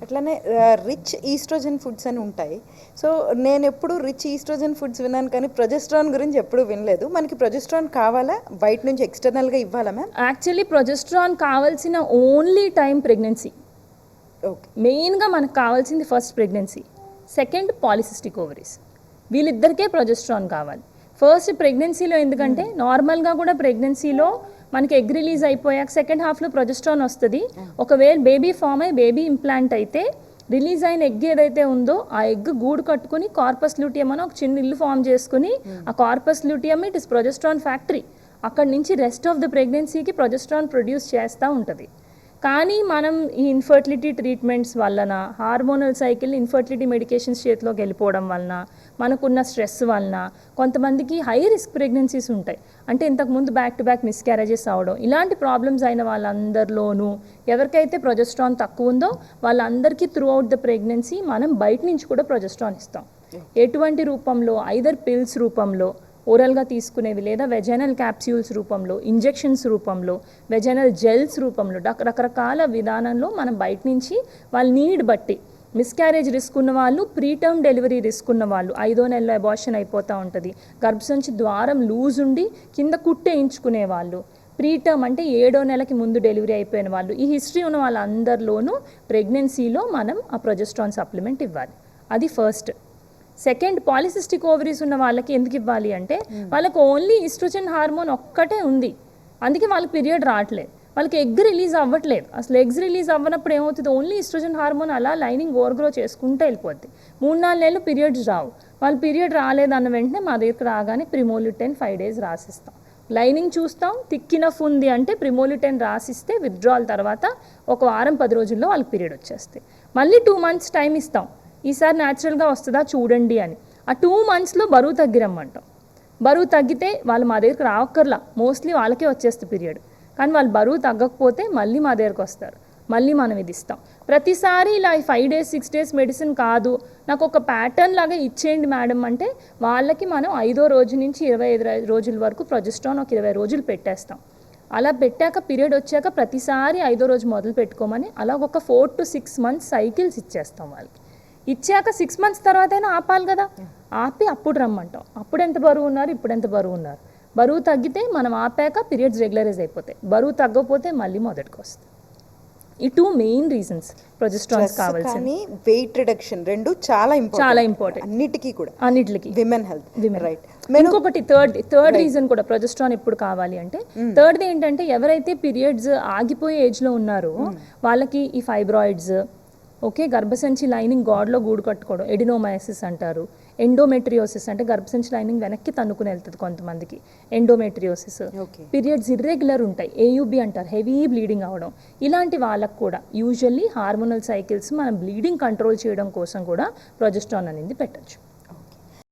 అట్లానే rich oestrogen foods అని ఉంటాయి. సో నేను ఎప్పుడు రిచ్ ఈస్ట్రోజన్ ఫుడ్స్ విన్నాను, కానీ ప్రొజెస్ట్రాన్ గురించి ఎప్పుడు వినలేదు. మనకి ప్రొజెస్ట్రాన్ కావాలా, బయట నుంచి ఎక్స్టర్నల్గా ఇవ్వాలా మ్యామ్? యాక్చువల్లీ ప్రొజెస్ట్రాన్ కావాల్సిన ఓన్లీ టైం ప్రెగ్నెన్సీ. ఓకే. మెయిన్గా మనకు కావాల్సింది first pregnancy, second polycystic ovaries. వీళ్ళిద్దరికే ప్రొజెస్ట్రాన్ కావాలి. ఫస్ట్ ప్రెగ్నెన్సీలో ఎందుకంటే నార్మల్గా కూడా ప్రెగ్నెన్సీలో మనకి ఎగ్ రిలీజ్ అయిపోయాక సెకండ్ హాఫ్లో ప్రొజెస్ట్రాన్ వస్తుంది. ఒకవేళ బేబీ ఫామ్ అయ్యి బేబీ ఇంప్లాంట్ అయితే రిలీజ్ అయిన ఎగ్ ఏదైతే ఉందో ఆ ఎగ్ గూడు కట్టుకుని కార్పస్ ల్యూటియం అని ఒక చిన్న ఇల్లు ఫామ్ చేసుకుని ఆ corpus luteum it is progesterone factory. అక్కడి నుంచి రెస్ట్ ఆఫ్ ద ప్రెగ్నెన్సీకి ప్రొజెస్ట్రాన్ ప్రొడ్యూస్ చేస్తూ ఉంటుంది. కానీ మనం ఈ ఇన్ఫర్టిలిటీ ట్రీట్మెంట్స్ వలన, హార్మోనల్ సైకిల్ ఇన్ఫర్టిలిటీ మెడికేషన్స్ చేతిలోకి వెళ్ళిపోవడం వలన, మనకున్న స్ట్రెస్ వలన కొంతమందికి హై రిస్క్ ప్రెగ్నెన్సీస్ ఉంటాయి. అంటే ఇంతకుముందు బ్యాక్ టు బ్యాక్ మిస్క్యారేజెస్ అవడం, ఇలాంటి ప్రాబ్లమ్స్ అయిన వాళ్ళందరిలోనూ ఎవరికైతే ప్రొజెస్ట్రాన్ తక్కువ ఉందో వాళ్ళందరికీ త్రూ అవుట్ ద ప్రెగ్నెన్సీ మనం బయట నుంచి కూడా ప్రొజెస్ట్రాన్ ఇస్తాం. ఎటువంటి రూపంలో? ఐదర్ పిల్స్ రూపంలో, ఓరల్గా తీసుకునేవి, లేదా వెజైనల్ క్యాప్స్యూల్స్ రూపంలో, ఇంజెక్షన్స్ రూపంలో, వెజైనల్ జెల్స్ రూపంలో, రకరకాల విధానంలో మనం బయట నుంచి వాళ్ళ నీడ్ బట్టి, మిస్క్యారేజ్ రిస్క్ ఉన్న వాళ్ళు, ప్రీటర్మ్ డెలివరీ రిస్క్ ఉన్న వాళ్ళు, 5వ నెలలో అబార్షన్ అయిపోతూ ఉంటుంది, గర్భసంచి ద్వారం లూజ్ ఉండి కింద కుట్టేయించుకునే వాళ్ళు, ప్రీటర్మ్ అంటే 7వ నెలకి ముందు డెలివరీ అయిపోయిన వాళ్ళు, ఈ హిస్టరీ ఉన్న వాళ్ళందరిలోనూ ప్రెగ్నెన్సీలో మనం ఆ ప్రొజెస్ట్రాన్ సప్లిమెంట్ ఇవ్వాలి. అది ఫస్ట్. సెకండ్, పాలిసిస్టిక్ ఓవరీస్ ఉన్న వాళ్ళకి ఎందుకు ఇవ్వాలి అంటే వాళ్ళకి ఓన్లీ ఈస్ట్రోజన్ హార్మోన్ ఒక్కటే ఉంది, అందుకే వాళ్ళకి పీరియడ్ రావట్లేదు, వాళ్ళకి ఎగ్ రిలీజ్ అవ్వట్లేదు. అసలు ఎగ్స్ రిలీజ్ అవ్వనప్పుడు ఏమవుతుంది, ఓన్లీ ఈస్ట్రోజన్ హార్మోన్ అలా లైనింగ్ ఓవర్గ్రో చేసుకుంటూ వెళ్ళిపోద్ది. 3-4 నెలలు పీరియడ్స్ రావు. వాళ్ళు పీరియడ్ రాలేదన్న వెంటనే మా దగ్గరికి రాగానే ప్రిమోలిటెన్ 5 days రాసిస్తాం. లైనింగ్ చూస్తాం, థిక్ ఇనఫ్ ఉంది అంటే ప్రిమోలిటెన్ రాసిస్తే విత్డ్రాల్ తర్వాత 1 వారం 10 రోజుల్లో వాళ్ళకి పీరియడ్ వచ్చేస్తాయి. మళ్ళీ 2 months టైం ఇస్తాం, ఈసారి న్యాచురల్గా వస్తుందా చూడండి అని. ఆ 2 monthsలో బరువు తగ్గిరమ్మంటాం. బరువు తగ్గితే వాళ్ళు మా దగ్గరికి రావక్కర్లా, మోస్ట్లీ వాళ్ళకే వచ్చేస్తుంది పీరియడ్. కానీ వాళ్ళు బరువు తగ్గకపోతే మళ్ళీ మా దగ్గరికి వస్తారు, మళ్ళీ మనం ఇది ఇస్తాం. ప్రతిసారి ఇలా 5 days 6 days మెడిసిన్ కాదు, నాకు ఒక ప్యాటర్న్ లాగా ఇచ్చేయండి మేడం అంటే వాళ్ళకి మనం 5వ రోజు నుంచి 25 రోజుల వరకు ప్రొజెస్ట్రాన్ ఒక 20 రోజులు పెట్టేస్తాం. అలా పెట్టాక పీరియడ్ వచ్చాక ప్రతిసారి 5వ రోజు మొదలు పెట్టుకోమని అలా ఒక 4 to 6 months సైకిల్స్ ఇచ్చేస్తాం వాళ్ళకి. ఇచ్చాక 6 months తర్వాత అయినా ఆపాలి కదా, ఆపి అప్పుడు రమ్మంటాం. అప్పుడు ఎంత బరువు ఉన్నారు, ఇప్పుడు ఎంత బరువు ఉన్నారు, బరువు తగ్గితే మనం ఆపాక పీరియడ్స్ రెగ్యులరైజ్ అయిపోతాయి, బరువు తగ్గకపోతే మళ్ళీ మొదటికి వస్తాయి. ఈ 2 main reasons ప్రొజెస్ట్రాన్స్ కావాల్సింది. వెయిట్ రిడక్షన్ రెండు చాలా ఇంపార్టెంట్ అన్నిటికీ విమెన్ హెల్త్, రైట్. ఇంకొకటి థర్డ్ రీజన్ కూడా ప్రొజెస్ట్రాన్ ఎప్పుడు కావాలి అంటే, థర్డ్ ఏంటంటే ఎవరైతే పీరియడ్స్ ఆగిపోయే ఏజ్లో ఉన్నారో వాళ్ళకి ఈ ఫైబ్రాయిడ్స్, ఓకే, గర్భసంచి లైనింగ్ గాడ్లో గూడు కట్టుకోవడం, ఎడినోమయాసిస్ అంటారు, ఎండోమెట్రియోసిస్ అంటే గర్భసంచి లైనింగ్ వెనక్కి తన్నుకుని వెళ్తుంది కొంతమందికి, ఎండోమెట్రియోసిస్, పీరియడ్స్ ఇర్రెగ్యులర్ ఉంటాయి, ఏయుబి అంటారు, హెవీ బ్లీడింగ్ అవడం, ఇలాంటి వాళ్ళకు కూడా యూజువల్లీ హార్మోనల్ సైకిల్స్ మనం బ్లీడింగ్ కంట్రోల్ చేయడం కోసం కూడా ప్రొజెస్ట్రాన్ అనేది పెట్టచ్చు.